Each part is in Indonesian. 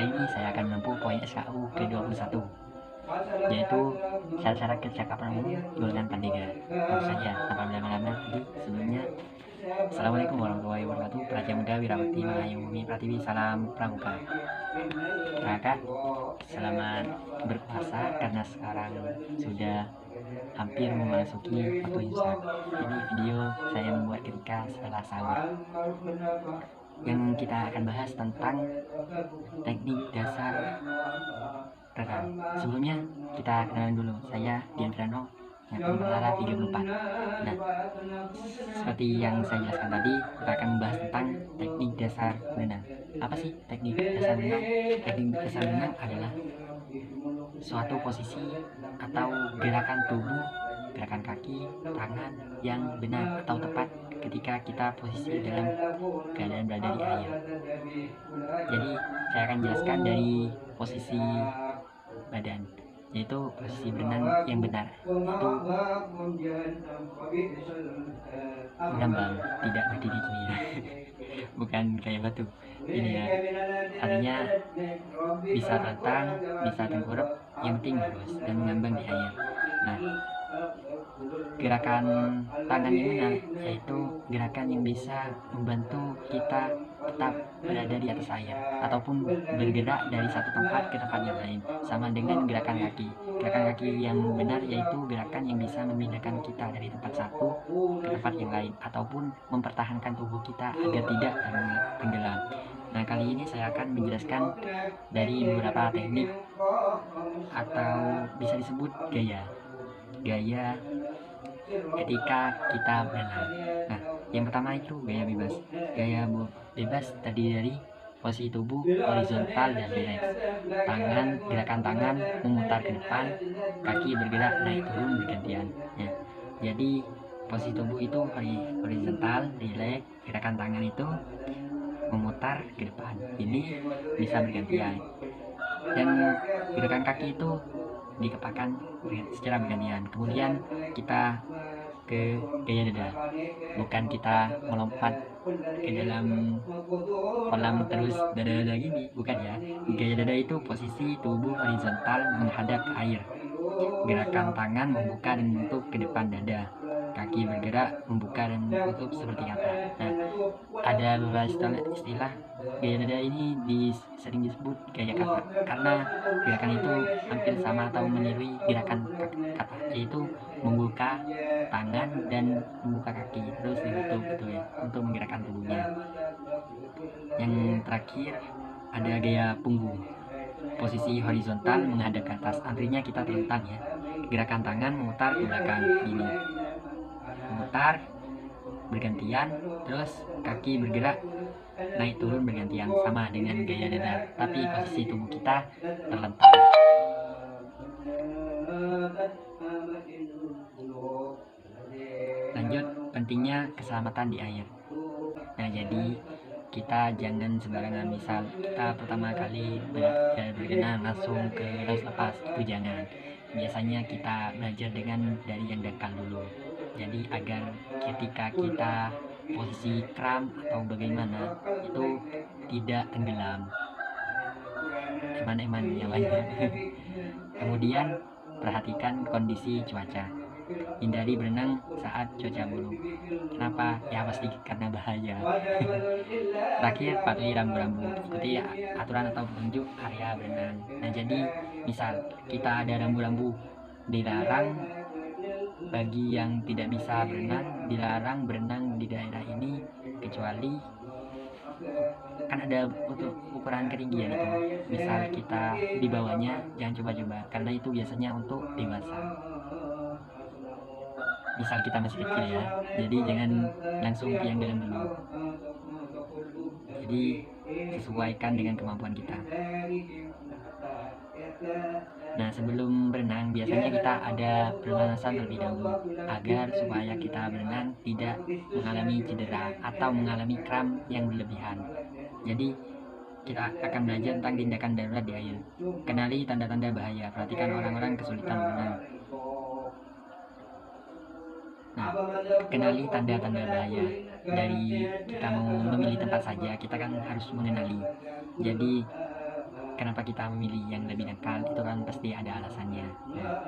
Kali ini saya akan menempuh poin SKU ke-21, yaitu syarat-syarat kecakapan umum golongan Pandega. Langsung saja, tanpa berlama-lama lagi, sebelumnya Assalamualaikum warahmatullahi wabarakatuh. Praja Muda Wirawati Mahayumi Pratiwi, salam pramuka. Kakak, selamat berpuasa karena sekarang sudah hampir memasuki waktu imsak. Ini video saya membuat ketika setelah sahur. Yang kita akan bahas tentang teknik dasar renang. Sebelumnya kita kenalan dulu. Saya Dian Prano, yang Pertara 34. Nah, seperti yang saya jelaskan tadi, kita akan membahas tentang teknik dasar berenang. Apa sih teknik dasar berenang? Teknik dasar berenang adalah suatu posisi atau gerakan tubuh, gerakan kaki, tangan yang benar atau tepat ketika kita posisi dalam keadaan berada di air. Jadi saya akan jelaskan dari posisi badan, yaitu posisi berenang yang benar itu mengambang, tidak berdiri gini ya. Bukan kayak batu ini ya, artinya bisa terentang, bisa tengkurap, yang penting lurus dan mengambang di air. Nah, gerakan tangan yang benar yaitu gerakan yang bisa membantu kita tetap berada di atas air ataupun bergerak dari satu tempat ke tempat yang lain, sama dengan gerakan kaki. Gerakan kaki yang benar yaitu gerakan yang bisa memindahkan kita dari tempat satu ke tempat yang lain ataupun mempertahankan tubuh kita agar tidak tenggelam. Nah, kali ini saya akan menjelaskan dari beberapa teknik atau bisa disebut gaya ketika kita berenang. Nah, yang pertama itu gaya bebas. Gaya bebas terdiri dari posisi tubuh horizontal dan rileks. Gerakan tangan memutar ke depan, kaki bergerak naik turun bergantian. Ya, jadi posisi tubuh itu horizontal, rileks, gerakan tangan itu memutar ke depan. Ini bisa bergantian. Dan gerakan kaki itu dikepakkan secara bergantian. Kemudian kita ke gaya dada, bukan kita melompat ke dalam kolam terus dada-dada gini, bukan ya. Gaya dada itu posisi tubuh horizontal menghadap ke air, gerakan tangan membuka dan menutup ke depan dada, kaki bergerak membuka dan menutup seperti kata. Nah, ada beberapa istilah gaya dada ini sering disebut gaya kata karena gerakan itu hampir sama atau meniru gerakan kata, yaitu membuka tangan dan membuka kaki terus ditutup gitu ya, untuk menggerakkan tubuhnya. Yang terakhir ada gaya punggung, posisi horizontal menghadap ke atas, artinya kita terlentang ya. Gerakan tangan memutar ke belakang gini, memutar bergantian, terus kaki bergerak naik turun bergantian, sama dengan gaya dada, tapi posisi tubuh kita terlentang. Lanjut, pentingnya keselamatan di air. Nah, jadi kita jangan sembarangan, misal kita pertama kali berenang langsung ke laut lepas, itu jangan. Biasanya kita belajar dari yang dangkal dulu, jadi agar ketika kita posisi kram atau bagaimana itu tidak tenggelam, eman-eman yang lainnya. Kemudian perhatikan kondisi cuaca, hindari berenang saat cuaca buruk. Kenapa? Ya pasti karena bahaya. Terakhir, patuhi rambu-rambu, ikuti aturan atau petunjuk area berenang. Nah, jadi misal kita ada rambu-rambu, dilarang bagi yang tidak bisa berenang, dilarang berenang di daerah ini, kecuali kan ada untuk ukuran ketinggian itu. Misal kita di bawahnya, jangan coba-coba karena itu biasanya untuk dewasa. Misal kita masih kecil ya, jadi jangan langsung ke yang dalam dulu. Jadi sesuaikan dengan kemampuan kita. Nah, sebelum berenang biasanya kita ada pemanasan terlebih dahulu agar supaya kita berenang tidak mengalami cedera atau mengalami kram yang berlebihan. Jadi kita akan belajar tentang tindakan darurat di air. Kenali tanda-tanda bahaya, perhatikan orang-orang kesulitan berenang. Nah, kenali tanda-tanda bahaya. Dari kita mau memilih tempat saja, kita kan harus mengenali. Jadi kenapa kita memilih yang lebih dangkal itu kan pasti ada alasannya. Nah,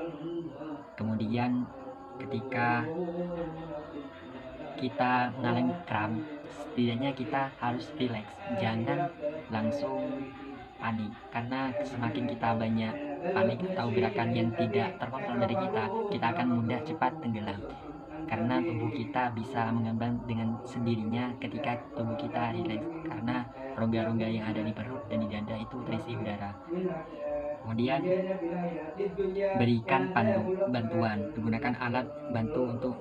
kemudian ketika kita mengalami kram, setidaknya kita harus rileks, jangan langsung panik, karena semakin kita banyak panik atau gerakan yang tidak terkontrol dari kita akan mudah cepat tenggelam, karena tubuh kita bisa mengembang dengan sendirinya ketika tubuh kita rileks, karena rongga-rongga yang ada di perut dan di dada itu terisi udara. Kemudian berikan bantuan, menggunakan alat bantu untuk.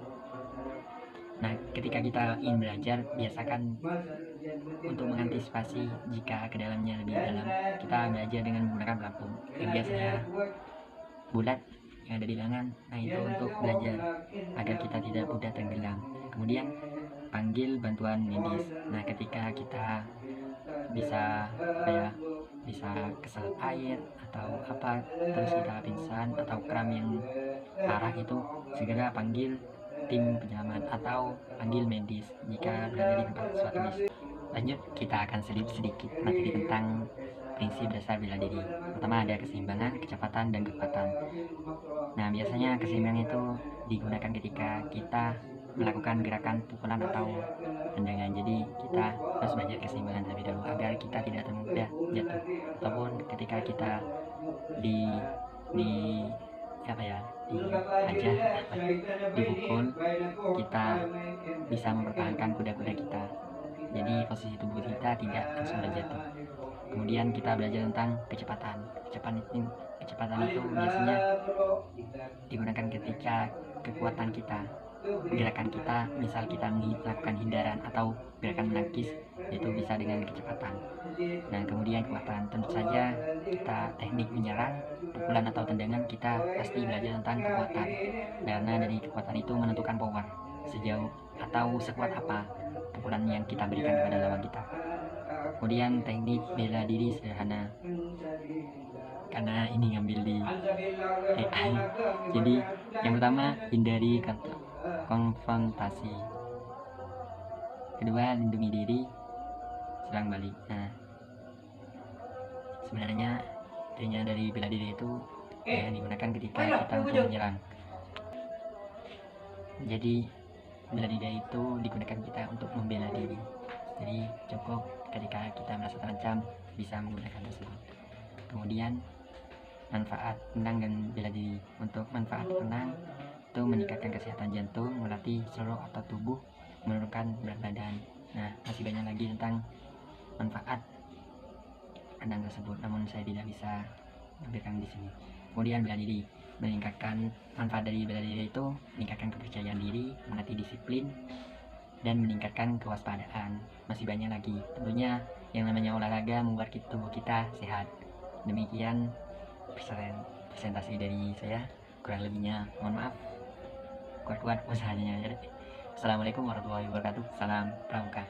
Nah, ketika kita ingin belajar, biasakan untuk mengantisipasi jika ke dalamnya lebih dalam, kita belajar dengan menggunakan pelampung yang biasanya bulat yang ada di lengan. Nah, itu untuk belajar agar kita tidak mudah tenggelam. Kemudian panggil bantuan medis. Nah, ketika kita bisa keselak air atau apa, terus kita pingsan atau kram yang parah, itu segera panggil tim penyelamat atau panggil medis jika berada di tempat suatu bis. Lanjut, kita akan selip sedikit materi tentang prinsip dasar bela diri. Pertama ada keseimbangan, kecepatan, dan kekuatan. Nah, biasanya keseimbangan itu digunakan ketika kita melakukan gerakan pukulan atau tendangan. Jadi kita harus belajar keseimbangan terlebih dahulu agar kita tidak mudah jatuh, ataupun ketika kita di dipukul, kita bisa mempertahankan kuda-kuda kita, jadi posisi tubuh kita tidak langsung jatuh. Kemudian kita belajar tentang kecepatan itu biasanya digunakan ketika kekuatan kita, gerakan kita, misal kita melakukan hindaran atau gerakan menangkis, itu bisa dengan kecepatan. Dan kemudian kekuatan, tentu saja kita teknik menyerang, pukulan atau tendangan, kita pasti belajar tentang kekuatan, karena dari kekuatan itu menentukan power, sejauh atau sekuat apa pukulan yang kita berikan kepada lawan kita. Kemudian teknik bela diri sederhana, karena ini ngambil di AI. Jadi yang pertama, hindari konfrontasi. Kedua, lindungi diri, serang balik. Nah, sebenarnya intinya dari bela diri itu yang digunakan ketika kita untuk menyerang. Jadi bela diri itu digunakan kita untuk membela diri. Jadi cukup ketika kita merasa terancam bisa menggunakan tersebut. Kemudian manfaat renang dan bela diri. Untuk manfaat renang itu meningkatkan kesehatan jantung, melatih seluruh otot tubuh, menurunkan berat badan. Nah, masih banyak lagi tentang manfaat renang tersebut, namun saya tidak bisa memberikan di sini. Kemudian bela diri, meningkatkan manfaat dari bela diri itu meningkatkan kepercayaan diri, melatih disiplin, dan meningkatkan kewaspadaan. Masih banyak lagi. Tentunya yang namanya olahraga membuat tubuh kita sehat. Demikian presentasi dari saya. Kurang lebihnya mohon maaf. Kuat-kuat usahanya. Assalamualaikum warahmatullahi wabarakatuh. Salam pramuka.